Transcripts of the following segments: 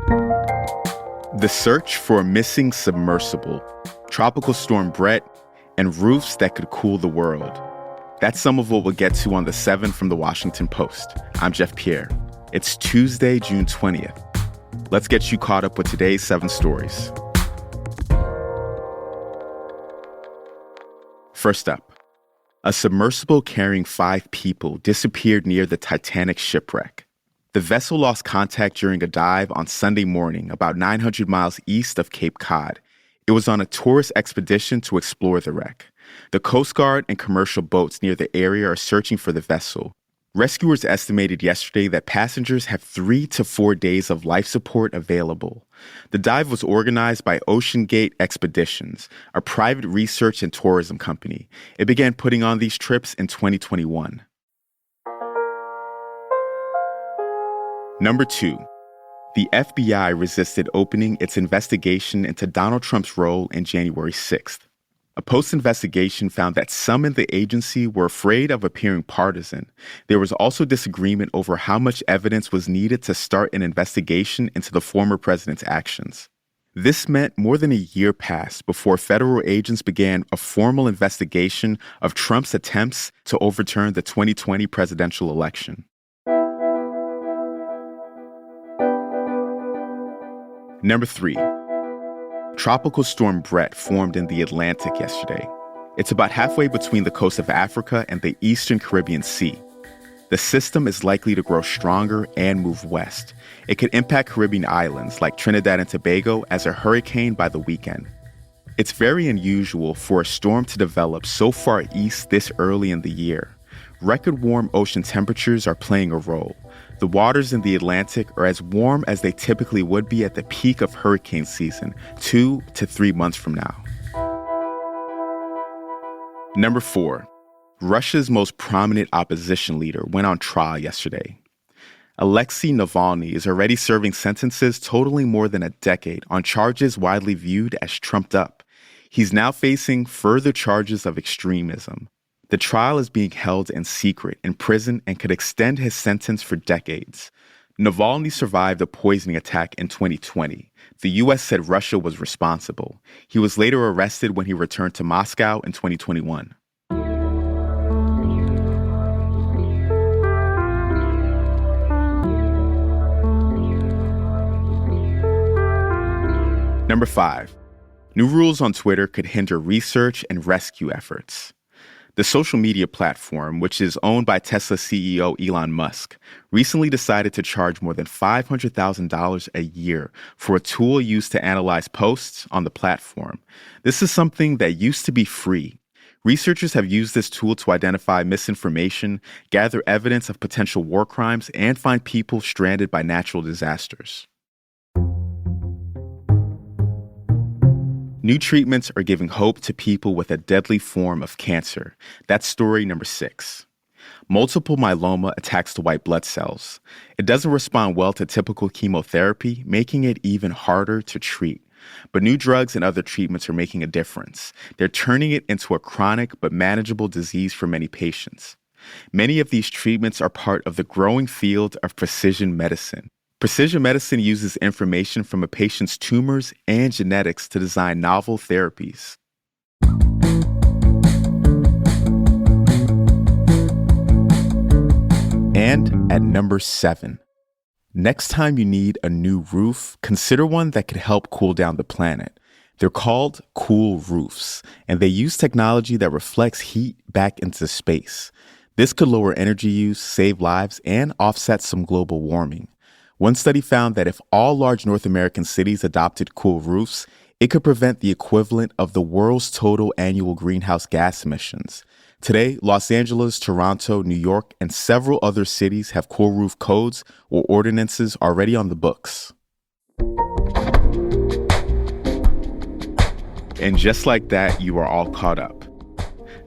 The search for a missing submersible, Tropical Storm Bret, and roofs that could cool the world. That's some of what we'll get to on The 7 from The Washington Post. I'm Jeff Pierre. It's Tuesday, June 20th. Let's get you caught up with today's 7 stories. First up, a submersible carrying 5 people disappeared near the Titanic shipwreck. The vessel lost contact during a dive on Sunday morning, about 900 miles east of Cape Cod. It was on a tourist expedition to explore the wreck. The Coast Guard and commercial boats near the area are searching for the vessel. Rescuers estimated yesterday that passengers have 3 to 4 days of life support available. The dive was organized by Ocean Gate Expeditions, a private research and tourism company. It began putting on these trips in 2021. Number 2. The FBI resisted opening its investigation into Donald Trump's role in January 6th. A post-investigation found that some in the agency were afraid of appearing partisan. There was also disagreement over how much evidence was needed to start an investigation into the former president's actions. This meant more than a year passed before federal agents began a formal investigation of Trump's attempts to overturn the 2020 presidential election. Number 3. Tropical Storm Bret formed in the Atlantic yesterday. It's about halfway between the coast of Africa and the eastern Caribbean Sea. The system is likely to grow stronger and move west. It could impact Caribbean islands like Trinidad and Tobago as a hurricane by the weekend. It's very unusual for a storm to develop so far east this early in the year. Record warm ocean temperatures are playing a role. The waters in the Atlantic are as warm as they typically would be at the peak of hurricane season, 2 to 3 months from now. Number 4. Russia's most prominent opposition leader went on trial yesterday. Alexei Navalny is already serving sentences totaling more than a decade on charges widely viewed as trumped up. He's now facing further charges of extremism. The trial is being held in secret in prison and could extend his sentence for decades. Navalny survived a poisoning attack in 2020. The U.S. said Russia was responsible. He was later arrested when he returned to Moscow in 2021. Number 5. New rules on Twitter could hinder research and rescue efforts. The social media platform, which is owned by Tesla CEO Elon Musk, recently decided to charge more than $500,000 a year for a tool used to analyze posts on the platform. This is something that used to be free. Researchers have used this tool to identify misinformation, gather evidence of potential war crimes, and find people stranded by natural disasters. New treatments are giving hope to people with a deadly form of cancer. That's story number 6. Multiple myeloma attacks the white blood cells. It doesn't respond well to typical chemotherapy, making it even harder to treat. But new drugs and other treatments are making a difference. They're turning it into a chronic but manageable disease for many patients. Many of these treatments are part of the growing field of precision medicine. Precision medicine uses information from a patient's tumors and genetics to design novel therapies. And at number 7, next time you need a new roof, consider one that could help cool down the planet. They're called cool roofs, and they use technology that reflects heat back into space. This could lower energy use, save lives, and offset some global warming. One study found that if all large North American cities adopted cool roofs, it could prevent the equivalent of the world's total annual greenhouse gas emissions. Today, Los Angeles, Toronto, New York, and several other cities have cool roof codes or ordinances already on the books. And just like that, you are all caught up.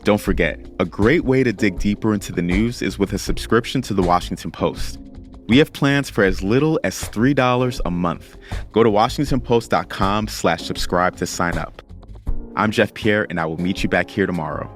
Don't forget, a great way to dig deeper into the news is with a subscription to The Washington Post. We have plans for as little as $3 a month. Go to WashingtonPost.com/subscribe to sign up. I'm Jeff Pierre, and I will meet you back here tomorrow.